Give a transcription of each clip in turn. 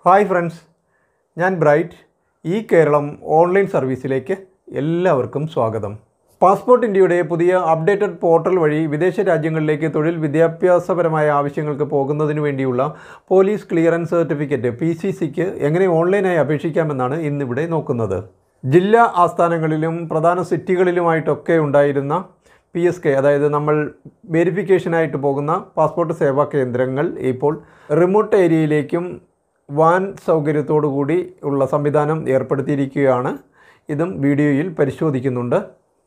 Hi friends, ഞാൻ bright. ഈ Keralam online സർവീസിലേക്ക് എല്ലാവർക്കും സ്വാഗതം. പാസ്പോർട്ട് ഇന്ത്യയുടെ പുതിയ അപ്ഡേറ്റഡ് പോർട്ടൽ വഴി വിദേശ രാജ്യങ്ങളിലേക്ക് തൊഴിൽ വിദ്യാഭ്യാസപരമായ ആവശ്യങ്ങൾക്ക് പോകുന്നതിന് വേണ്ടിയുള്ള പോലീസ് ക്ലിയറൻസ് സർട്ടിഫിക്കറ്റ് PCCക്ക് എങ്ങനെ ഓൺലൈനായി അപേക്ഷിക്കാമെന്നാണ് ഇന്നിവിടെ നോക്കുന്നത്. ജില്ലാ ആസ്ഥാനങ്ങളിലും പ്രധാന സിറ്റികളിലുമായിട്ടൊക്കെ ഉണ്ടായിരുന്ന PSK, അതായത് നമ്മൾ വെരിഫിക്കേഷനായിട്ട് പോകുന്ന പാസ്പോർട്ട് സേവാ കേന്ദ്രങ്ങൾ ഇപ്പോൾ റിമോട്ട് ഏരിയയിലേക്കും വാൻ സൗകര്യത്തോടു കൂടി ഉള്ള സംവിധാനം ഏർപ്പെടുത്തിയിരിക്കുകയാണ്. ഇതും വീഡിയോയിൽ പരിശോധിക്കുന്നുണ്ട്.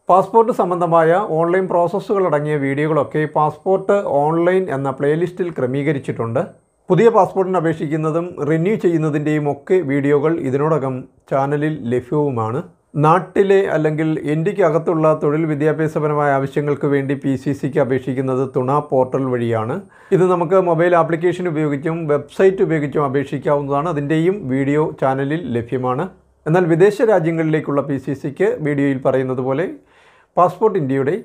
പാസ്പോർട്ട് സംബന്ധമായ ഓൺലൈൻ പ്രോസസ്സുകളടങ്ങിയ വീഡിയോകളൊക്കെ പാസ്പോർട്ട് ഓൺലൈൻ എന്ന പ്ലേലിസ്റ്റിൽ ക്രമീകരിച്ചിട്ടുണ്ട്. പുതിയ പാസ്പോർട്ടിന് അപേക്ഷിക്കുന്നതും റിന്യൂ ചെയ്യുന്നതിൻ്റെയും ഒക്കെ വീഡിയോകൾ ഇതിനോടകം ചാനലിൽ ലഭ്യവുമാണ്. നാട്ടിലെ അല്ലെങ്കിൽ ഇന്ത്യക്കകത്തുള്ള തൊഴിൽ വിദ്യാഭ്യാസപരമായ ആവശ്യങ്ങൾക്ക് വേണ്ടി PCCക്ക് അപേക്ഷിക്കുന്നത് തുണ പോർട്ടൽ വഴിയാണ്. ഇത് നമുക്ക് മൊബൈൽ ആപ്ലിക്കേഷൻ ഉപയോഗിച്ചും വെബ്സൈറ്റ് ഉപയോഗിച്ചും അപേക്ഷിക്കാവുന്നതാണ്. അതിൻ്റെയും വീഡിയോ ചാനലിൽ ലഭ്യമാണ്. എന്നാൽ വിദേശ രാജ്യങ്ങളിലേക്കുള്ള PCCക്ക് വീഡിയോയിൽ പറയുന്നത് പോലെ പാസ്പോർട്ട് ഇന്ത്യയുടെ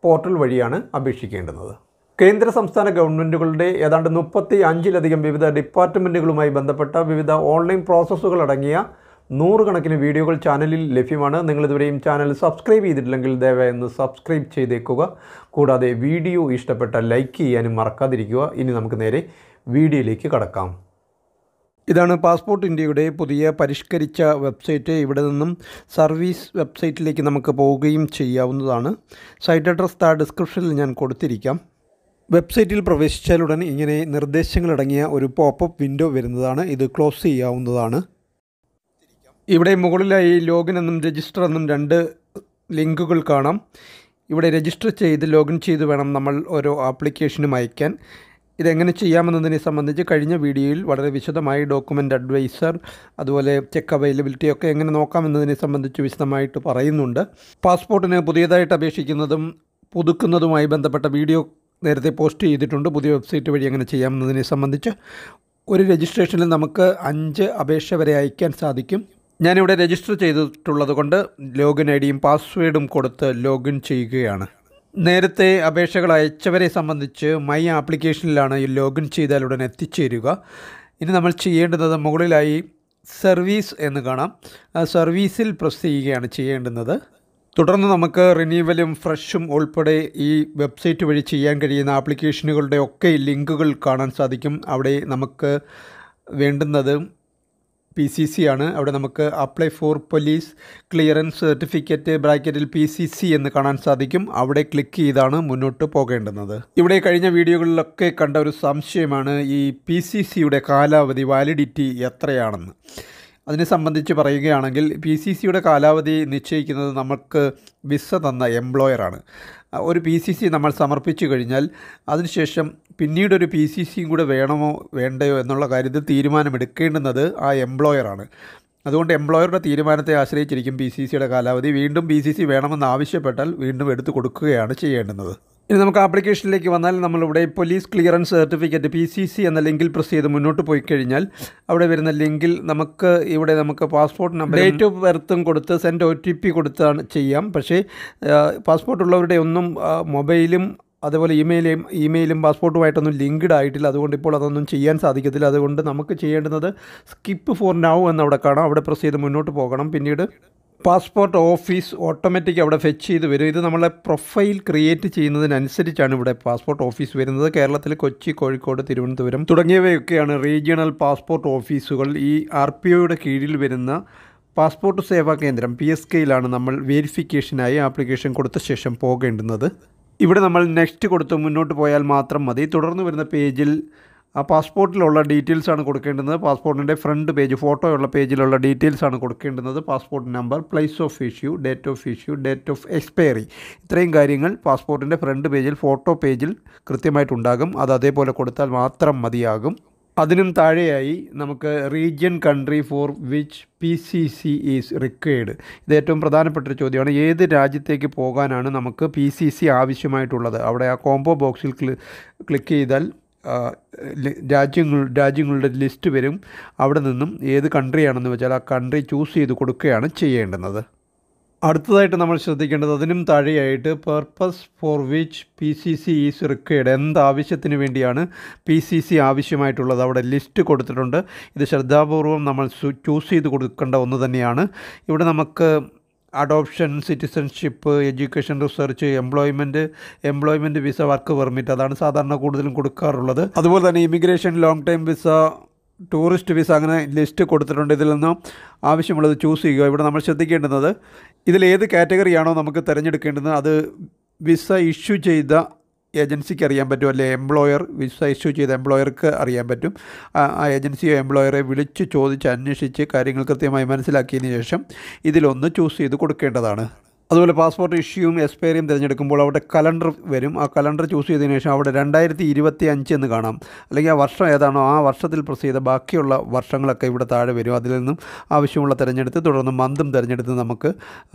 പോർട്ടൽ വഴിയാണ് അപേക്ഷിക്കേണ്ടത്. കേന്ദ്ര സംസ്ഥാന ഗവൺമെൻറ്റുകളുടെ ഏതാണ്ട് 35-ലധികം വിവിധ ഡിപ്പാർട്ട്മെൻറ്റുകളുമായി ബന്ധപ്പെട്ട വിവിധ ഓൺലൈൻ പ്രോസസ്സുകളടങ്ങിയ 100 കണക്കിന് വീഡിയോകൾ ചാനലിൽ ലഭ്യമാണ്. നിങ്ങളിതുവരെയും ചാനൽ സബ്സ്ക്രൈബ് ചെയ്തിട്ടില്ലെങ്കിൽ ദയവായി ഒന്ന് സബ്സ്ക്രൈബ് ചെയ്തേക്കുക. കൂടാതെ വീഡിയോ ഇഷ്ടപ്പെട്ടാൽ ലൈക്ക് ചെയ്യാനും മറക്കാതിരിക്കുക. ഇനി നമുക്ക് നേരെ വീഡിയോയിലേക്ക് കടക്കാം. ഇതാണ് പാസ്പോർട്ട് ഇന്ത്യയുടെ പുതിയ പരിഷ്കരിച്ച വെബ്സൈറ്റ്. ഇവിടെ നിന്നും സർവീസ് വെബ്സൈറ്റിലേക്ക് നമുക്ക് പോവുകയും ചെയ്യാവുന്നതാണ്. സൈറ്റ് അഡ്രസ് ഡിസ്ക്രിപ്ഷനിൽ ഞാൻ കൊടുത്തിരിക്കാം. വെബ്സൈറ്റിൽ പ്രവേശിച്ചാലുടൻ ഇങ്ങനെ നിർദ്ദേശങ്ങളടങ്ങിയ ഒരു പോപ്പപ്പ് വിൻഡോ വരുന്നതാണ്. ഇത് ക്ലോസ് ചെയ്യാവുന്നതാണ്. ഇവിടെ മുകളിലായി ലോഗിൻ എന്നും രജിസ്റ്റർ എന്നും 2 ലിങ്കുകൾ കാണാം. ഇവിടെ രജിസ്റ്റർ ചെയ്ത് ലോഗിൻ ചെയ്ത് വേണം നമ്മൾ ഓരോ ആപ്ലിക്കേഷനും അയക്കാൻ. ഇതെങ്ങനെ ചെയ്യാമെന്നതിനെ സംബന്ധിച്ച് കഴിഞ്ഞ വീഡിയോയിൽ വളരെ വിശദമായി ഡോക്യുമെൻ്റ് അഡ്വൈസർ, അതുപോലെ ചെക്ക് അവൈലബിലിറ്റി ഒക്കെ എങ്ങനെ നോക്കാമെന്നതിനെ സംബന്ധിച്ച് വിശദമായിട്ട് പറയുന്നുണ്ട്. പാസ്പോർട്ടിന് പുതിയതായിട്ട് അപേക്ഷിക്കുന്നതും പുതുക്കുന്നതുമായി ബന്ധപ്പെട്ട വീഡിയോ നേരത്തെ പോസ്റ്റ് ചെയ്തിട്ടുണ്ട്. പുതിയ വെബ്സൈറ്റ് വഴി എങ്ങനെ ചെയ്യാമെന്നതിനെ സംബന്ധിച്ച് ഒരു രജിസ്ട്രേഷനിൽ നമുക്ക് 5 അപേക്ഷ വരെ അയക്കാൻ സാധിക്കും. ഞാനിവിടെ രജിസ്റ്റർ ചെയ്തിട്ടുള്ളത് കൊണ്ട് ലോഗിൻ ഐഡിയും പാസ്വേഡും കൊടുത്ത് ലോഗിൻ ചെയ്യുകയാണ്. നേരത്തെ അപേക്ഷകൾ അയച്ചവരെ സംബന്ധിച്ച് മൈ ആപ്ലിക്കേഷനിലാണ് ഈ ലോഗിൻ ചെയ്താലുടൻ എത്തിച്ചേരുക. ഇനി നമ്മൾ ചെയ്യേണ്ടുന്നത് മുകളിലായി സർവീസ് എന്ന് കാണാം. സർവീസിൽ പ്രസ് ചെയ്യുകയാണ് ചെയ്യേണ്ടുന്നത്. തുടർന്ന് നമുക്ക് റിന്യൂവലും ഫ്രഷും ഉൾപ്പെടെ ഈ വെബ്സൈറ്റ് വഴി ചെയ്യാൻ കഴിയുന്ന ആപ്ലിക്കേഷനുകളുടെ ഒക്കെ ലിങ്കുകൾ കാണാൻ സാധിക്കും. അവിടെ നമുക്ക് വേണ്ടുന്നത് PCC ആണ്. അവിടെ നമുക്ക് apply for police clearance certificate ബ്രാക്കറ്റിൽ PCC എന്ന് കാണാൻ സാധിക്കും. അവിടെ ക്ലിക്ക് ചെയ്താണ് മുന്നോട്ട് പോകേണ്ടുന്നത്. ഇവിടെ കഴിഞ്ഞ വീഡിയോകളിലൊക്കെ കണ്ട ഒരു സംശയമാണ് ഈ PCCയുടെ കാലാവധി, വാലിഡിറ്റി എത്രയാണെന്ന്. അതിനെ സംബന്ധിച്ച് പറയുകയാണെങ്കിൽ PCCയുടെ കാലാവധി നിശ്ചയിക്കുന്നത് നമുക്ക് വിസ തന്ന എംപ്ലോയറാണ്. ഒരു PCC നമ്മൾ സമർപ്പിച്ചു കഴിഞ്ഞാൽ അതിനുശേഷം പിന്നീടൊരു PCCയും കൂടെ വേണമോ വേണ്ടയോ എന്നുള്ള കാര്യത്തിൽ തീരുമാനമെടുക്കേണ്ടുന്നത് ആ എംപ്ലോയറാണ്. അതുകൊണ്ട് എംപ്ലോയറുടെ തീരുമാനത്തെ ആശ്രയിച്ചിരിക്കും PCCയുടെ കാലാവധി. വീണ്ടും PCC വേണമെന്ന് ആവശ്യപ്പെട്ടാൽ വീണ്ടും എടുത്തു കൊടുക്കുകയാണ് ചെയ്യേണ്ടുന്നത്. ഇനി നമുക്ക് ആപ്ലിക്കേഷനിലേക്ക് വന്നാൽ നമ്മളിവിടെ പോലീസ് ക്ലിയറൻസ് സർട്ടിഫിക്കറ്റ് PCC എന്ന ലിങ്കിൽ പ്രസ് ചെയ്ത് മുന്നോട്ട് പോയി കഴിഞ്ഞാൽ അവിടെ വരുന്ന ലിങ്കിൽ നമുക്ക് പാസ്പോർട്ട് നമ്പർ, ഡേറ്റ് ഓഫ് ബർത്തും കൊടുത്ത് സെൻഡ് OTP കൊടുത്താണ് ചെയ്യാം. പക്ഷേ പാസ്പോർട്ട് ഉള്ളവരുടെ ഒന്നും മൊബൈലും അതുപോലെ ഇമെയിലും പാസ്പോർട്ടുമായിട്ടൊന്നും ലിങ്ക്ഡ് ആയിട്ടില്ല. അതുകൊണ്ട് ഇപ്പോൾ അതൊന്നും ചെയ്യാൻ സാധിക്കത്തില്ല. അതുകൊണ്ട് നമുക്ക് ചെയ്യേണ്ടുന്നത് സ്കിപ്പ് ഫോർ നൗ എന്നവിടെ കാണാം. അവിടെ പ്രസ് ചെയ്ത് മുന്നോട്ട് പോകണം. പിന്നീട് പാസ്പോർട്ട് ഓഫീസ് ഓട്ടോമാറ്റിക് അവിടെ ഫെച്ച് ചെയ്ത് വരും. ഇത് നമ്മളെ പ്രൊഫൈൽ ക്രിയേറ്റ് ചെയ്യുന്നതിനനുസരിച്ചാണ് ഇവിടെ പാസ്പോർട്ട് ഓഫീസ് വരുന്നത്. കേരളത്തിൽ കൊച്ചി, കോഴിക്കോട്, തിരുവനന്തപുരം തുടങ്ങിയവയൊക്കെയാണ് റീജിയണൽ പാസ്പോർട്ട് ഓഫീസുകൾ. ഈ RPOയുടെ കീഴിൽ വരുന്ന പാസ്പോർട്ട് സേവാ കേന്ദ്രം PSKയിലാണ് നമ്മൾ വെരിഫിക്കേഷനായി ആപ്ലിക്കേഷൻ കൊടുത്ത ശേഷം പോകേണ്ടുന്നത്. ഇവിടെ നമ്മൾ നെക്സ്റ്റ് കൊടുത്ത് മുന്നോട്ട് പോയാൽ മാത്രം മതി. തുടർന്ന് വരുന്ന പേജിൽ ആ പാസ്പോർട്ടിലുള്ള ഡീറ്റെയിൽസാണ് കൊടുക്കേണ്ടുന്നത്. പാസ്പോർട്ടിൻ്റെ ഫ്രണ്ട് പേജ്, ഫോട്ടോയുള്ള പേജിലുള്ള ഡീറ്റെയിൽസാണ് കൊടുക്കേണ്ടുന്നത്. Passport number, place of issue, date of expiry, ഇത്രയും കാര്യങ്ങൾ പാസ്പോർട്ടിൻ്റെ ഫ്രണ്ട് പേജിൽ, ഫോട്ടോ പേജിൽ കൃത്യമായിട്ടുണ്ടാകും. അത് അതേപോലെ കൊടുത്താൽ മാത്രം മതിയാകും. അതിനും താഴെയായി നമുക്ക് region, country four which PCC is required. ഇത് ഏറ്റവും പ്രധാനപ്പെട്ടൊരു ചോദ്യമാണ്. ഏത് രാജ്യത്തേക്ക് പോകാനാണ് നമുക്ക് PCC ആവശ്യമായിട്ടുള്ളത്? അവിടെ ആ കോംബോ ബോക്സിൽ ക്ലിക്ക് ചെയ്താൽ രാജ്യങ്ങളുടെ ലിസ്റ്റ് വരും. അവിടെ നിന്നും ഏത് കൺട്രിയാണെന്ന് വെച്ചാൽ ആ കൺട്രി ചൂസ് ചെയ്ത് കൊടുക്കുകയാണ് ചെയ്യേണ്ടുന്നത്. അടുത്തതായിട്ട് നമ്മൾ ശ്രദ്ധിക്കേണ്ടത് അതിനും താഴെയായിട്ട് purpose for which PCC is required, എന്താവശ്യത്തിന് വേണ്ടിയാണ് PCC ആവശ്യമായിട്ടുള്ളത് അവിടെ ലിസ്റ്റ് കൊടുത്തിട്ടുണ്ട്. ഇത് ശ്രദ്ധാപൂർവം നമ്മൾ ചൂസ് ചെയ്ത് കൊടുക്കേണ്ട ഒന്ന് തന്നെയാണ്. ഇവിടെ നമുക്ക് adoption, citizenship, education, research, employment visa, work permit, അതാണ് സാധാരണ കൂടുതലും കൊടുക്കാറുള്ളത്. അതുപോലെ തന്നെ immigration, long time visa, tourist visa, അങ്ങനെ ലിസ്റ്റ് കൊടുത്തിട്ടുണ്ട്. ഇതിൽ നിന്നും ആവശ്യമുള്ളത് ചൂസ് ചെയ്യുക. ഇവിടെ നമ്മൾ ശ്രദ്ധിക്കേണ്ടുന്നത് ഇതിലേത് കാറ്റഗറിയാണോ നമുക്ക് തിരഞ്ഞെടുക്കേണ്ടത് അത് വിസ ഇഷ്യൂ ചെയ്ത ഏജൻസിക്ക് അറിയാൻ പറ്റും, അല്ലെ എംപ്ലോയർ വിസ ഇഷ്യൂ ചെയ്ത എംപ്ലോയർക്ക് അറിയാൻ പറ്റും. ആ ഏജൻസിയോ എംപ്ലോയറെ വിളിച്ച് ചോദിച്ച് അന്വേഷിച്ച് കാര്യങ്ങൾ കൃത്യമായി മനസ്സിലാക്കിയതിന് ശേഷം ഇതിലൊന്ന് ചൂസ് ചെയ്ത് കൊടുക്കേണ്ടതാണ്. അതുപോലെ പാസ്പോർട്ട് ഇഷ്യൂവും എക്സ്പയറിയും തിരഞ്ഞെടുക്കുമ്പോൾ അവിടെ കലണ്ടർ വരും. ആ കലണ്ടർ ചൂസ് ചെയ്തതിന് ശേഷം അവിടെ 2025 എന്ന് കാണാം, അല്ലെങ്കിൽ ആ വർഷം ഏതാണോ ആ വർഷത്തിൽ പ്രസ് ചെയ്ത ബാക്കിയുള്ള വർഷങ്ങളൊക്കെ ഇവിടെ താഴെ വരും. അതിൽ നിന്നും ആവശ്യമുള്ള തിരഞ്ഞെടുത്ത് തുടർന്ന് മന്തും തിരഞ്ഞെടുത്ത് നമുക്ക്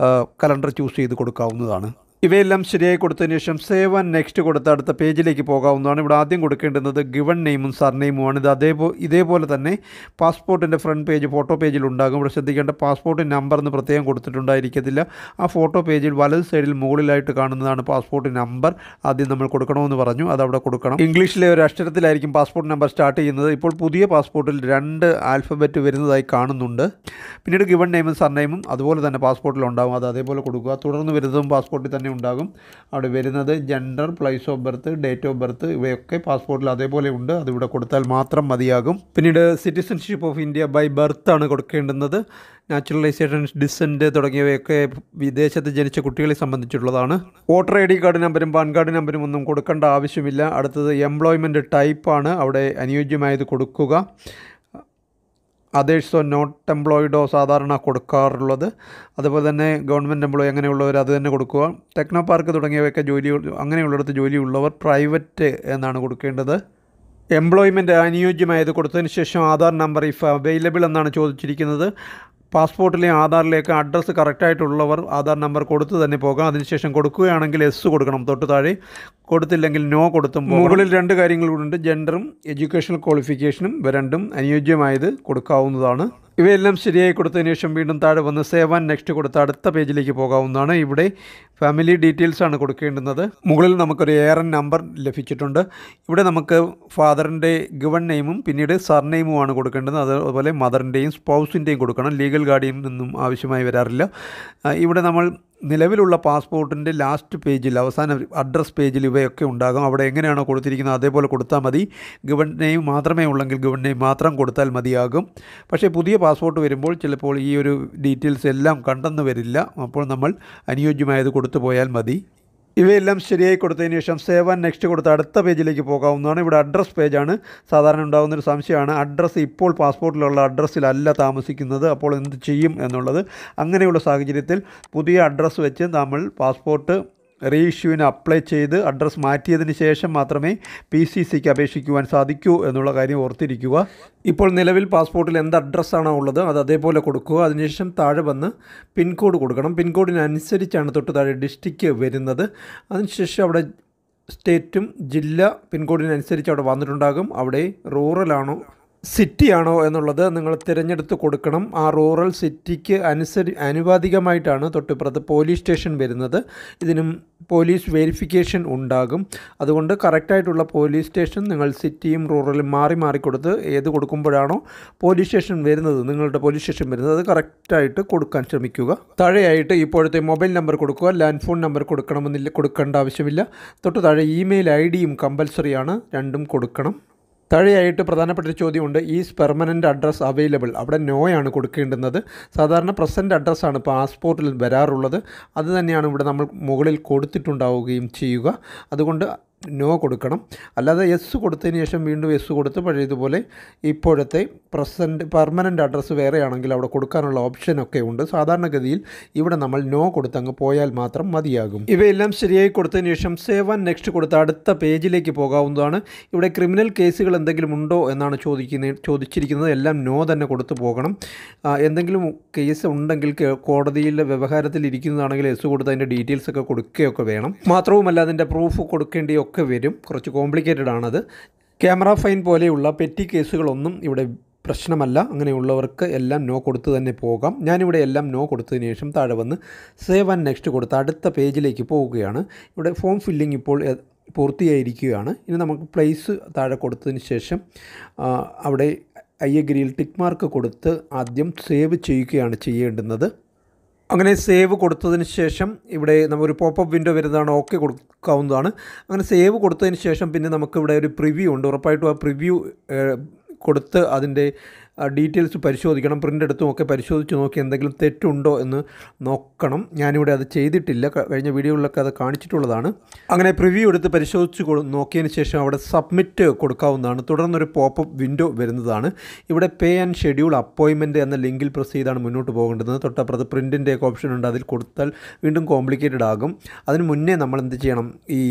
കലണ്ടർ ചൂസ് ചെയ്ത് കൊടുക്കാവുന്നതാണ്. ഇവയെല്ലാം ശരിയായി കൊടുത്തതിന് ശേഷം സേവ് ആൻഡ് നെക്സ്റ്റ് കൊടുത്ത് അടുത്ത പേജിലേക്ക് പോകാവുന്നതാണ്. ഇവിടെ ആദ്യം കൊടുക്കേണ്ടുന്നത് ഗിവൺ നെയിമും സർനെയിമുമാണ്. ഇത് ഇതേപോലെ തന്നെ പാസ്പോർട്ടിൻ്റെ ഫ്രണ്ട് പേജ്, ഫോട്ടോ പേജിൽ ഉണ്ടാകും. ഇവിടെ ശ്രദ്ധിക്കേണ്ട പാസ്പോർട്ട് നമ്പർ എന്ന് പ്രത്യേകം കൊടുത്തിട്ടുണ്ടായിരിക്കത്തില്ല. ആ ഫോട്ടോ പേജിൽ വലത് സൈഡിൽ മുകളിലായിട്ട് കാണുന്നതാണ് പാസ്പോർട്ട് നമ്പർ. ആദ്യം നമ്മൾ കൊടുക്കണമെന്ന് പറഞ്ഞു, അതവിടെ കൊടുക്കണം. ഇംഗ്ലീഷിലെ ഒരു അക്ഷരത്തിലായിരിക്കും പാസ്പോർട്ട് നമ്പർ സ്റ്റാർട്ട് ചെയ്യുന്നത്. ഇപ്പോൾ പുതിയ പാസ്പോർട്ടിൽ 2 ആൽഫബറ്റ് വരുന്നതായി കാണുന്നുണ്ട്. പിന്നീട് ഗിവൺ നെയിമും സർനെയിമും അതുപോലെ തന്നെ പാസ്പോർട്ടിൽ ഉണ്ടാകും, അത് അതേപോലെ കൊടുക്കുക. തുടർന്ന് വരുന്നതും പാസ്പോർട്ടിൽ തന്നെ ഉണ്ടാകും. അവിടെ വരുന്നത് gender, place of birth, date of birth, ഇവയൊക്കെ പാസ്പോർട്ടിൽ അതേപോലെ ഉണ്ട്. അതിവിടെ കൊടുത്താൽ മാത്രം മതിയാകും. പിന്നീട് citizenship of India by birth ആണ് കൊടുക്കേണ്ടുന്നത്. നാച്ചുറലൈസേഷൻ, ഡിസെൻറ്റ് തുടങ്ങിയവയൊക്കെ വിദേശത്ത് ജനിച്ച കുട്ടികളെ സംബന്ധിച്ചുള്ളതാണ്. വോട്ടർ ID കാർഡ് നമ്പരും പാൻ കാർഡ് നമ്പരും ഒന്നും കൊടുക്കേണ്ട ആവശ്യമില്ല. അടുത്തത് എംപ്ലോയ്മെൻറ്റ് ടൈപ്പാണ്, അവിടെ അനുയോജ്യമായത് കൊടുക്കുക. അതേഴ്സോ, നോട്ട് എംപ്ലോയിഡോ സാധാരണ കൊടുക്കാറുള്ളത്. അതുപോലെ തന്നെ ഗവൺമെൻറ് എംപ്ലോയി അങ്ങനെയുള്ളവർ അത് തന്നെ കൊടുക്കുക. ടെക്നോ പാർക്ക് തുടങ്ങിയവയൊക്കെ അങ്ങനെയുള്ളിടത്ത് ജോലിയുള്ളവർ പ്രൈവറ്റ് എന്നാണ് കൊടുക്കേണ്ടത്. എംപ്ലോയ്മെൻറ്റ് അനുയോജ്യമായത് കൊടുത്തതിന് ശേഷം ആധാർ നമ്പർ ഇഫ് അവൈലബിൾ എന്നാണ് ചോദിച്ചിരിക്കുന്നത്. പാസ്പോർട്ടിലെയും ആധാറിലേക്ക് അഡ്രസ്സ് കറക്റ്റായിട്ടുള്ളവർ ആധാർ നമ്പർ കൊടുത്ത് തന്നെ പോകാം. അതിനുശേഷം കൊടുക്കുകയാണെങ്കിൽ എസ് കൊടുക്കണം തൊട്ട് താഴെ, കൊടുത്തില്ലെങ്കിൽ നോ കൊടുത്തും പോകും. മുകളിൽ 2 കാര്യങ്ങളുണ്ട്, ജെൻഡറും എഡ്യൂക്കേഷണൽ ക്വാളിഫിക്കേഷനും. ഇവ രണ്ടും അനുയോജ്യമായത് കൊടുക്കാവുന്നതാണ്. ഇവയെല്ലാം ശരിയായി കൊടുത്തതിന് ശേഷം വീണ്ടും താഴെ വന്ന് സേവ് ആൻഡ് നെക്സ്റ്റ് കൊടുത്ത് അടുത്ത പേജിലേക്ക് പോകാവുന്നതാണ്. ഇവിടെ ഫാമിലി ഡീറ്റെയിൽസാണ് കൊടുക്കേണ്ടുന്നത്. മുകളിൽ നമുക്കൊരു ARN നമ്പർ ലഭിച്ചിട്ടുണ്ട്. ഇവിടെ നമുക്ക് ഫാദറിൻ്റെ ഗിവൺ നെയിമും പിന്നീട് സർനെയിമുമാണ് കൊടുക്കേണ്ടത്. അതുപോലെ മദറിൻ്റെയും സ്പൗസിൻ്റെയും കൊടുക്കണം. ലീഗൽ ഗാർഡിയൻ ഒന്നും ആവശ്യമായി വരാറില്ല. ഇവിടെ നമ്മൾ നിലവിലുള്ള പാസ്പോർട്ടിൻ്റെ ലാസ്റ്റ് പേജിൽ, അവസാന അഡ്രസ് പേജിൽ ഇവയൊക്കെ ഉണ്ടാകും. അവിടെ എങ്ങനെയാണോ കൊടുത്തിരിക്കുന്നത് അതേപോലെ കൊടുത്താൽ മതി. ഗിവൺ നെയിം മാത്രമേ ഉള്ളെങ്കിൽ ഗിവൺ നെയിം മാത്രം കൊടുത്താൽ മതിയാകും. പക്ഷേ പുതിയ പാസ്പോർട്ട് വരുമ്പോൾ ചിലപ്പോൾ ഈ ഒരു ഡീറ്റെയിൽസ് എല്ലാം കണ്ടെന്ന് വരില്ല. അപ്പോൾ നമ്മൾ അനുയോജ്യമായത് കൊടുത്തു പോയാൽ മതി. ഇവയെല്ലാം ശരിയായി കൊടുത്തതിന് ശേഷം സേവ് ആൻഡ് നെക്സ്റ്റ് കൊടുത്ത് അടുത്ത പേജിലേക്ക് പോകാവുന്നതാണ്. ഇവിടെ അഡ്രസ് പേജാണ്. സാധാരണ ഉണ്ടാകുന്നൊരു സംശയമാണ്, അഡ്രസ്സ് ഇപ്പോൾ പാസ്പോർട്ടിലുള്ള അഡ്രസ്സിലല്ല താമസിക്കുന്നത്, അപ്പോൾ എന്ത് ചെയ്യും എന്നുള്ളത്. അങ്ങനെയുള്ള സാഹചര്യത്തിൽ പുതിയ അഡ്രസ്സ് വെച്ച് നമ്മൾ പാസ്പോർട്ട് റീഇഷ്യൂവിന് അപ്ലൈ ചെയ്ത് അഡ്രസ്സ് മാറ്റിയതിന് ശേഷം മാത്രമേ PCCക്ക് അപേക്ഷിക്കുവാൻ സാധിക്കൂ എന്നുള്ള കാര്യം ഓർത്തിരിക്കുക. ഇപ്പോൾ നിലവിൽ പാസ്പോർട്ടിൽ എന്ത് അഡ്രസ്സാണോ ഉള്ളത് അത് അതേപോലെ കൊടുക്കുക. അതിനുശേഷം താഴെ വന്ന് പിൻകോഡ് കൊടുക്കണം. പിൻകോഡിനനുസരിച്ചാണ് തൊട്ട് താഴെ ഡിസ്ട്രിക്റ്റ് വരുന്നത്. അതിനുശേഷം അവിടെ സ്റ്റേറ്റും ജില്ല പിൻകോഡിനനുസരിച്ച് അവിടെ വന്നിട്ടുണ്ടാകും. അവിടെ റൂറലാണോ സിറ്റി ആണോ എന്നുള്ളത് നിങ്ങൾ തിരഞ്ഞെടുത്ത് കൊടുക്കണം. ആ റൂറൽ സിറ്റിക്ക് അനുപാതികമായിട്ടാണ് തൊട്ടിപ്പുറത്ത് പോലീസ് സ്റ്റേഷൻ വരുന്നത്. ഇതിനും പോലീസ് വെരിഫിക്കേഷൻ ഉണ്ടാകും. അതുകൊണ്ട് കറക്റ്റായിട്ടുള്ള പോലീസ് സ്റ്റേഷൻ നിങ്ങൾ സിറ്റിയും റൂറലും മാറി മാറി കൊടുത്ത് ഏത് കൊടുക്കുമ്പോഴാണോ പോലീസ് സ്റ്റേഷൻ വരുന്നത്, നിങ്ങളുടെ പോലീസ് സ്റ്റേഷൻ വരുന്നത്, അത് കറക്റ്റായിട്ട് കൊടുക്കാൻ ശ്രമിക്കുക. താഴെയായിട്ട് ഇപ്പോഴത്തെ മൊബൈൽ നമ്പർ കൊടുക്കുക. ലാൻഡ് ഫോൺ നമ്പർ കൊടുക്കേണ്ട ആവശ്യമില്ല. തൊട്ട് താഴെ ഇമെയിൽ IDയും കമ്പൽസറിയാണ്, രണ്ടും കൊടുക്കണം. താഴെയായിട്ട് പ്രധാനപ്പെട്ട ചോദ്യമുണ്ട്, ഈസ് പെർമനൻ്റ് അഡ്രസ്സ് അവൈലബിൾ. അവിടെ നോയാണ് കൊടുക്കേണ്ടുന്നത്. സാധാരണ പ്രസൻറ്റ് അഡ്രസ്സാണ് പാസ്പോർട്ടിൽ വരാറുള്ളത്. അത് തന്നെയാണ് ഇവിടെ നമ്മൾ മുകളിൽ കൊടുത്തിട്ടുണ്ടാവുകയും ചെയ്യുക. അതുകൊണ്ട് നോ കൊടുക്കണം. അല്ലാതെ യെസ് കൊടുത്തതിന് ശേഷം വീണ്ടും യെസ് കൊടുത്ത് പഴയതുപോലെ ഇപ്പോഴത്തെ പെർമനൻ്റ് അഡ്രസ്സ് വേറെയാണെങ്കിൽ അവിടെ കൊടുക്കാനുള്ള ഓപ്ഷനൊക്കെ ഉണ്ട്. സാധാരണഗതിയിൽ ഇവിടെ നമ്മൾ നോ കൊടുത്തങ്ങ് പോയാൽ മാത്രം മതിയാകും. ഇവയെല്ലാം ശരിയായി കൊടുത്തതിന് ശേഷം സേവ് ആൻഡ് നെക്സ്റ്റ് കൊടുത്ത് അടുത്ത പേജിലേക്ക് പോകാവുന്നതാണ്. ഇവിടെ ക്രിമിനൽ കേസുകൾ എന്തെങ്കിലും ഉണ്ടോ എന്നാണ് ചോദിച്ചിരിക്കുന്നത്. എല്ലാം നോ തന്നെ കൊടുത്തു പോകണം. എന്തെങ്കിലും കേസ് ഉണ്ടെങ്കിൽ കോടതിയിലെ വ്യവഹാരത്തിൽ ഇരിക്കുന്നതാണെങ്കിൽ യെസ് കൊടുത്ത് അതിൻ്റെ ഡീറ്റെയിൽസൊക്കെ കൊടുക്കുകയൊക്കെ വേണം. മാത്രവുമല്ല അതിൻ്റെ പ്രൂഫ് കൊടുക്കേണ്ടിയൊക്കെ വരും. കുറച്ച് കോംപ്ലിക്കേറ്റഡ് ആണത്. ക്യാമറ ഫൈൻ പോലെയുള്ള പെറ്റി കേസുകളൊന്നും ഇവിടെ പ്രശ്നമല്ല. അങ്ങനെയുള്ളവർക്ക് എല്ലാം നോ കൊടുത്ത് തന്നെ പോകാം. ഞാനിവിടെ എല്ലാം നോ കൊടുത്തതിന് ശേഷം താഴെ വന്ന് സേവ് ആൻഡ് നെക്സ്റ്റ് കൊടുത്ത് അടുത്ത പേജിലേക്ക് പോവുകയാണ്. ഇവിടെ ഫോം ഫില്ലിംഗ് ഇപ്പോൾ പൂർത്തിയായിരിക്കുകയാണ്. ഇനി നമുക്ക് പ്ലേസ് താഴെ കൊടുത്തതിന് ശേഷം അവിടെ ഐ അഗ്രിയിൽ ടിക്ക് മാർക്ക് കൊടുത്ത് ആദ്യം സേവ് ചെയ്യുകയാണ് ചെയ്യേണ്ടുന്നത്. അങ്ങനെ സേവ് കൊടുത്തതിന് ശേഷം ഇവിടെ നമുക്കൊരു പോപ്പപ്പ് വിൻഡോ വരുന്നതാണ്, ഓക്കെ കൊടുക്കാവുന്നതാണ്. അങ്ങനെ സേവ് കൊടുത്തതിന് ശേഷം പിന്നെ നമുക്കിവിടെ ഒരു പ്രിവ്യൂ ഉണ്ട്. ഉറപ്പായിട്ടും ആ പ്രിവ്യൂ കൊടുത്ത് അതിൻ്റെ ഡീറ്റെയിൽസ് പരിശോധിക്കണം. പ്രിൻ്റ് എടുത്തും ഒക്കെ പരിശോധിച്ച് നോക്കി എന്തെങ്കിലും തെറ്റുണ്ടോ എന്ന് നോക്കണം. ഞാനിവിടെ അത് ചെയ്തിട്ടില്ല, കഴിഞ്ഞ വീഡിയോകളിലൊക്കെ അത് കാണിച്ചിട്ടുള്ളതാണ്. അങ്ങനെ പ്രിവ്യൂ എടുത്ത് പരിശോധിച്ച് നോക്കിയതിന് ശേഷം അവിടെ സബ്മിറ്റ് കൊടുക്കാവുന്നതാണ്. തുടർന്നൊരു പോപ്പപ്പ് വിൻഡോ വരുന്നതാണ്. ഇവിടെ പേ ആൻഡ് ഷെഡ്യൂൾ അപ്പോയിൻമെൻറ്റ് എന്ന ലിങ്കിൽ പ്രസ് ചെയ്താണ് മുന്നോട്ട് പോകേണ്ടത്. തൊട്ടപ്പുറത്ത് പ്രിൻറ്റിൻ്റെ ഒക്കെ ഓപ്ഷൻ ഉണ്ട്, അതിൽ കൊടുത്താൽ വീണ്ടും കോംപ്ലിക്കേറ്റഡ് ആകും. അതിന് മുന്നേ നമ്മൾ എന്ത് ചെയ്യണം, ഈ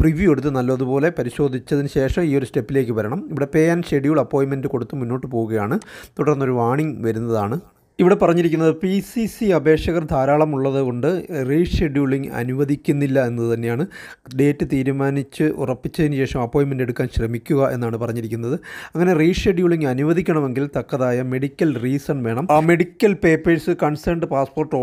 പ്രിവ്യൂ എടുത്ത് നല്ലതുപോലെ പരിശോധിച്ചതിന് ശേഷം ഈ ഒരു സ്റ്റെപ്പിലേക്ക് വരണം. ഇവിടെ പേ ആൻഡ് ഷെഡ്യൂൾ അപ്പോയിൻമെൻറ്റ് കൊടുത്ത് മുന്നോട്ട് പോവുകയാണ്. തുടർന്നൊരു വാർണിംഗ് വരുന്നതാണ്. ഇവിടെ പറഞ്ഞിരിക്കുന്നത് PCC അപേക്ഷകർ ധാരാളം ഉള്ളത് കൊണ്ട് റീഷെഡ്യൂളിംഗ് അനുവദിക്കുന്നില്ല എന്ന് തന്നെയാണ്. ഡേറ്റ് തീരുമാനിച്ച് ഉറപ്പിച്ചതിന് ശേഷം അപ്പോയിൻമെൻറ്റ് എടുക്കാൻ ശ്രമിക്കുക എന്നാണ് പറഞ്ഞിരിക്കുന്നത്. അങ്ങനെ റീഷെഡ്യൂളിംഗ് അനുവദിക്കണമെങ്കിൽ തക്കതായ മെഡിക്കൽ റീസൺ വേണം. ആ മെഡിക്കൽ പേപ്പേഴ്സ് കൺസേൺഡ് പാസ്പോർട്ട്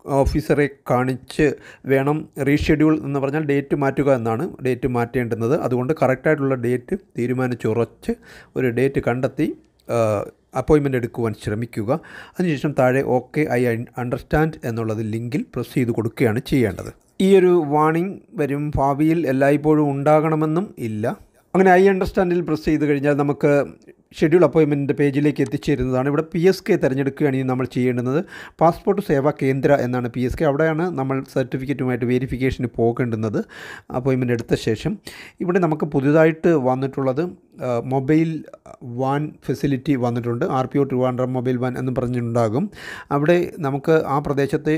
ഓഫീസറെ കാണിച്ച് വേണം. റീഷെഡ്യൂൾ എന്ന് പറഞ്ഞാൽ ഡേറ്റ് മാറ്റുക എന്നാണ്, ഡേറ്റ് മാറ്റേണ്ടുന്നത്. അതുകൊണ്ട് കറക്റ്റായിട്ടുള്ള ഡേറ്റ് തീരുമാനിച്ചുറച്ച് ഒരു ഡേറ്റ് കണ്ടെത്തി അപ്പോയിൻമെൻറ്റ് എടുക്കുവാൻ ശ്രമിക്കുക. അതിനുശേഷം താഴെ ഓക്കെ ഐ അണ്ടർസ്റ്റാൻഡ് എന്നുള്ളത് ലിങ്കിൽ പ്രസ് ചെയ്ത് കൊടുക്കുകയാണ് ചെയ്യേണ്ടത്. ഈ ഒരു വാർണിംഗ് വരും, ഭാവിയിൽ എല്ലായ്പ്പോഴും ഉണ്ടാകണമെന്നും ഇല്ല. അങ്ങനെ ഐ അണ്ടർസ്റ്റാൻഡിൽ പ്രസ് ചെയ്ത് കഴിഞ്ഞാൽ നമുക്ക് ഷെഡ്യൂൾ അപ്പോയിൻമെൻറ്റ് പേജിലേക്ക് എത്തിച്ചേരുന്നതാണ്. ഇവിടെ PSK തിരഞ്ഞെടുക്കുകയാണ് ഇനി നമ്മൾ ചെയ്യേണ്ടുന്നത്. പാസ്പോർട്ട് സേവാ കേന്ദ്ര എന്നാണ് PSK. അവിടെയാണ് നമ്മൾ സർട്ടിഫിക്കറ്റുമായിട്ട് വെരിഫിക്കേഷന് പോകേണ്ടുന്നത് അപ്പോയിൻമെൻറ്റ് എടുത്ത ശേഷം. ഇവിടെ നമുക്ക് പുതുതായിട്ട് വന്നിട്ടുള്ളത് മൊബൈൽ വാൻ ഫെസിലിറ്റി വന്നിട്ടുണ്ട്. RPO ട്രിവാൻഡ്രം മൊബൈൽ വാൻ എന്ന് പറഞ്ഞിട്ടുണ്ടാകും. അവിടെ നമുക്ക് ആ പ്രദേശത്തെ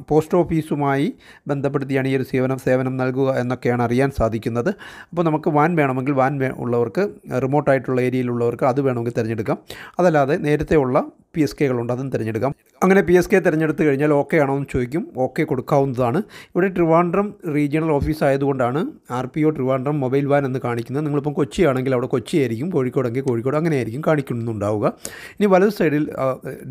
പോസ്റ്റ് ഓഫീസുമായി ബന്ധപ്പെടുത്തിയാണ് ഈ ഒരു സേവനം നൽകുക എന്നൊക്കെയാണ് അറിയാൻ സാധിക്കുന്നത്. അപ്പോൾ നമുക്ക് വാൻ വേണമെങ്കിൽ വാൻ ഉള്ളവർക്ക്, റിമോട്ടായിട്ടുള്ള ഏരിയയിലുള്ളവർക്ക് അത് വേണമെങ്കിൽ തിരഞ്ഞെടുക്കാം. അതല്ലാതെ നേരത്തെ ഉള്ള PSKകളുണ്ട്, അതും തിരഞ്ഞെടുക്കാം. അങ്ങനെ PSK തിരഞ്ഞെടുത്ത് കഴിഞ്ഞാൽ ഓക്കെ ആണോ എന്ന് ചോദിക്കും. ഓക്കെ കൊടുക്കാവുന്നതാണ്. ഇവിടെ ട്രിവാൻഡ്രം റീജിയണൽ ഓഫീസ് ആയതുകൊണ്ടാണ് RPO ട്രിവാൻഡ്രം മൊബൈൽ വാൻ എന്ന് കാണിക്കുന്നത്. നിങ്ങളിപ്പം കൊച്ചി ആണെങ്കിൽ അവിടെ കൊച്ചി ആയിരിക്കും, കോഴിക്കോടെങ്കിൽ കോഴിക്കോട്, അങ്ങനെയായിരിക്കും കാണിക്കുന്നുണ്ടാവുക. ഇനി വലത് സൈഡിൽ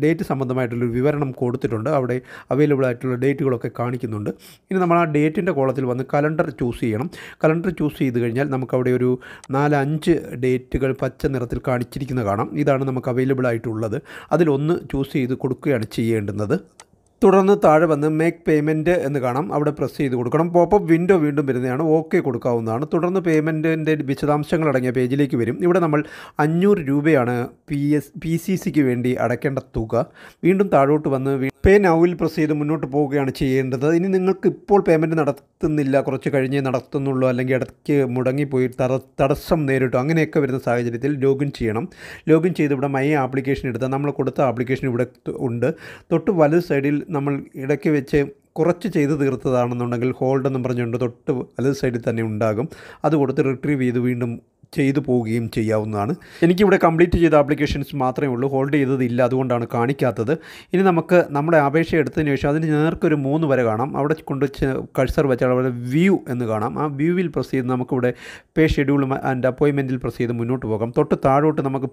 ഡേറ്റ് സംബന്ധമായിട്ടുള്ളൊരു വിവരണം കൊടുത്തിട്ടുണ്ട്. അവിടെ അവൈലബിൾ ആയിട്ടുള്ള ഡേറ്റുകളൊക്കെ കാണിക്കുന്നുണ്ട്. ഇനി നമ്മൾ ആ ഡേറ്റിൻ്റെ കോളത്തിൽ വന്ന് കലണ്ടർ ചൂസ് ചെയ്യണം. കലണ്ടർ ചൂസ് ചെയ്ത് കഴിഞ്ഞാൽ നമുക്കവിടെ ഒരു 4-5 ഡേറ്റുകൾ പച്ച നിറത്തിൽ കാണിച്ചിരിക്കുന്ന കാണാം. ഇതാണ് നമുക്ക് അവൈലബിൾ ആയിട്ടുള്ളത്. അതിലൊന്ന് ചൂസ് ചെയ്ത് കൊടുക്കുകയാണ് ചെയ്യേണ്ടുന്നത്. തുടർന്ന് താഴെ വന്ന് മേക്ക് പേയ്മെൻറ്റ് എന്ന് കാണാം, അവിടെ പ്രസ് ചെയ്ത് കൊടുക്കണം. പോപ്പപ്പ് വിൻഡോ വീണ്ടും വരുന്നതാണ്, ഓക്കെ കൊടുക്കാവുന്നതാണ്. തുടർന്ന് പേയ്മെൻറ്റിൻ്റെ വിശദാംശങ്ങൾ അടങ്ങിയ പേജിലേക്ക് വരും. ഇവിടെ നമ്മൾ 500 രൂപയാണ് PCCക്ക് വേണ്ടി അടയ്ക്കേണ്ട തുക. വീണ്ടും താഴോട്ട് വന്ന് പേ നൗവിൽ പ്രസ് ചെയ്ത് മുന്നോട്ട് പോവുകയാണ് ചെയ്യേണ്ടത്. ഇനി നിങ്ങൾക്ക് ഇപ്പോൾ പേയ്മെൻറ്റ് നടത്തുന്നില്ല, കുറച്ച് കഴിഞ്ഞേ നടത്തുന്നുള്ളൂ, അല്ലെങ്കിൽ ഇടയ്ക്ക് മുടങ്ങിപ്പോയി തടസ്സം നേരിട്ടു, അങ്ങനെയൊക്കെ വരുന്ന സാഹചര്യത്തിൽ ലോഗിൻ ചെയ്യണം. ലോഗിൻ ചെയ്ത് ഇവിടെ മൈ ആപ്ലിക്കേഷൻ എടുത്താൽ നമ്മൾ കൊടുത്ത ആപ്ലിക്കേഷൻ ഇവിടെ ഉണ്ട്. തൊട്ട് വലത് സൈഡിൽ നമ്മൾ ഇടയ്ക്ക് വെച്ച് കുറച്ച് ചെയ്ത് തീർത്തതാണെന്നുണ്ടെങ്കിൽ ഹോൾഡ് എന്നും പറഞ്ഞുകൊണ്ട് തൊട്ട് വലത് സൈഡിൽ തന്നെ ഉണ്ടാകും. അത് കൊടുത്ത് റിട്രീവ് ചെയ്ത് വീണ്ടും ചെയ്തു പോവുകയും ചെയ്യാവുന്നതാണ്. എനിക്കിവിടെ കംപ്ലീറ്റ് ചെയ്ത ആപ്ലിക്കേഷൻസ് മാത്രമേ ഉള്ളൂ, ഹോൾഡ് ചെയ്തതില്ല, അതുകൊണ്ടാണ് കാണിക്കാത്തത്. ഇനി നമുക്ക് നമ്മുടെ അപേക്ഷ എടുത്തതിന് ശേഷം അതിന് നേർക്കൊരു 3 വരെ കാണാം. അവിടെ കൊണ്ട് കഴ്സർ വെച്ചാൽ അവിടെ വ്യൂ എന്ന് കാണാം. ആ വ്യൂവിൽ പ്രസ് ചെയ്ത് നമുക്കിവിടെ പേ ഷെഡ്യൂൾ ആൻഡ് അപ്പോയിൻമെൻറ്റിൽ പ്രസ് ചെയ്ത് മുന്നോട്ട് പോകാം. തൊട്ട് താഴോട്ട് നമുക്ക്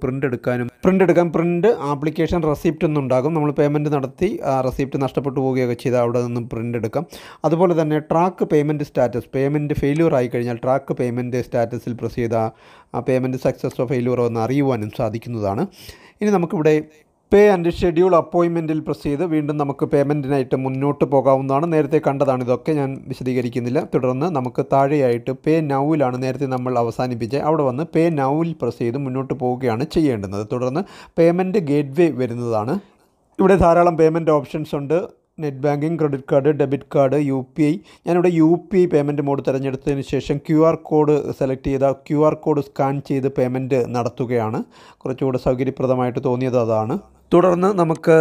പ്രിൻ്റ് ആപ്ലിക്കേഷൻ റെസിപ്റ്റ് എന്നുണ്ടാകും. നമ്മൾ പേയ്മെൻറ്റ് നടത്തി ആ റെസിപ്റ്റ് നഷ്ടപ്പെട്ടു പോവുകയൊക്കെ ചെയ്താൽ അവിടെ നിന്ന് പ്രിൻ്റ് എടുക്കാം. അതുപോലെ തന്നെ track payment status, payment failure ആയി കഴിഞ്ഞാൽ ട്രാക്ക് പേയ്മെൻറ്റ് സ്റ്റാറ്റസിൽ പ്രസ് ചെയ്ത ആ പേയ്മെൻറ്റ് സക്സസ്സോ ഫെയിലിയറോ എന്ന് അറിയുവാനും സാധിക്കുന്നതാണ്. ഇനി നമുക്കിവിടെ പേ ആൻഡ് ഷെഡ്യൂൾ അപ്പോയിൻമെൻറ്റിൽ പ്രസ് ചെയ്ത് വീണ്ടും നമുക്ക് പേയ്മെൻറ്റിനായിട്ട് മുന്നോട്ട് പോകാവുന്നതാണ്. നേരത്തെ കണ്ടതാണ്, ഇതൊക്കെ ഞാൻ വിശദീകരിക്കുന്നില്ല. തുടർന്ന് നമുക്ക് താഴെയായിട്ട് പേ നൗവിലാണ് നേരത്തെ നമ്മൾ അവസാനിപ്പിച്ച്, അവിടെ വന്ന് പേ നൗവിൽ പ്രസ് ചെയ്ത് മുന്നോട്ട് പോവുകയാണ് ചെയ്യേണ്ടുന്നത്. തുടർന്ന് പേയ്മെൻറ്റ് ഗേറ്റ്വേ വരുന്നതാണ്. ഇവിടെ ധാരാളം പേയ്മെൻറ്റ് ഓപ്ഷൻസ് ഉണ്ട്. Net banking, credit card, debit card, UPI. ഞാനിവിടെ UPI പേയ്മെൻറ്റ് മോഡ് തിരഞ്ഞെടുത്തതിന് ശേഷം QR കോഡ് സെലക്ട് ചെയ്ത QR കോഡ് സ്കാൻ ചെയ്ത് പേയ്മെൻറ്റ് നടത്തുകയാണ്. കുറച്ചുകൂടെ സൗകര്യപ്രദമായിട്ട് തോന്നിയത് അതാണ്. തുടർന്ന് നമുക്ക്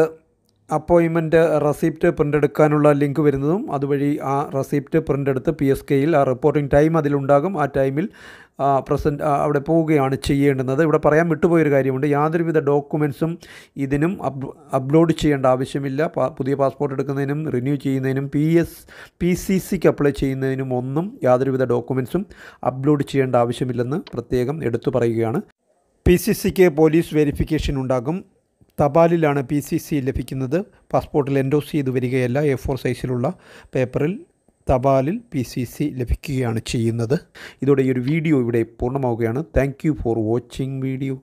അപ്പോയിൻമെൻറ്റ് റെസിപ്റ്റ് പ്രിൻ്റ് എടുക്കാനുള്ള ലിങ്ക് വരുന്നതും അതുവഴി ആ റെസിപ്റ്റ് പ്രിൻ്റ് എടുത്ത് PSKയിൽ ആ റിപ്പോർട്ടിംഗ് ടൈം അതിലുണ്ടാകും. ആ ടൈമിൽ അവിടെ പോവുകയാണ് ചെയ്യേണ്ടുന്നത്. ഇവിടെ പറയാൻ വിട്ടുപോയൊരു കാര്യമുണ്ട്. യാതൊരുവിധ ഡോക്യുമെൻസും ഇതിനും അപ്ലോഡ് ചെയ്യേണ്ട ആവശ്യമില്ല. പുതിയ പാസ്പോർട്ട് എടുക്കുന്നതിനും റിന്യൂ ചെയ്യുന്നതിനും PCCക്ക് അപ്ലൈ ചെയ്യുന്നതിനും ഒന്നും യാതൊരുവിധ ഡോക്യുമെൻസും അപ്ലോഡ് ചെയ്യേണ്ട ആവശ്യമില്ലെന്ന് പ്രത്യേകം എടുത്തു പറയുകയാണ്. PCC പോലീസ് വെരിഫിക്കേഷൻ ഉണ്ടാകും. തപാലിലാണ് PCC ലഭിക്കുന്നത്. പാസ്പോർട്ടിൽ എൻഡോസ് ചെയ്ത് വരികയല്ല. A4 സൈസിലുള്ള പേപ്പറിൽ തപാലിൽ PCC ലഭിക്കുകയാണ് ചെയ്യുന്നത്. ഇതോടെ ഈ ഒരു വീഡിയോ ഇവിടെ പൂർണ്ണമാവുകയാണ്. Thank you for watching video.